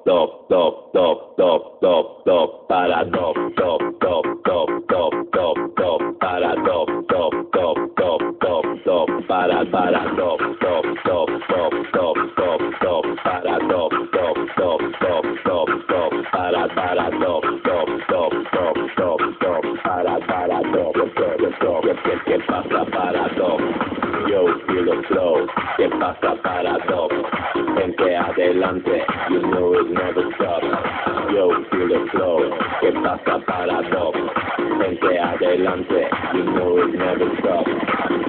top, top, top, top, top, top, para top, top, top, top, top, top, top, para top, top, top, top, top, top, para top, top, top, top, top, top, top, para top, top, top, top, top, top, para top, top, top, top, top, top, para top, top, ¿qué pasa para top? Yo feel the flow, ¿qué pasa para top? Vente adelante, you know it never stops. Yo feel the flow, ¿qué pasa para top? Vente adelante, you know it never stops.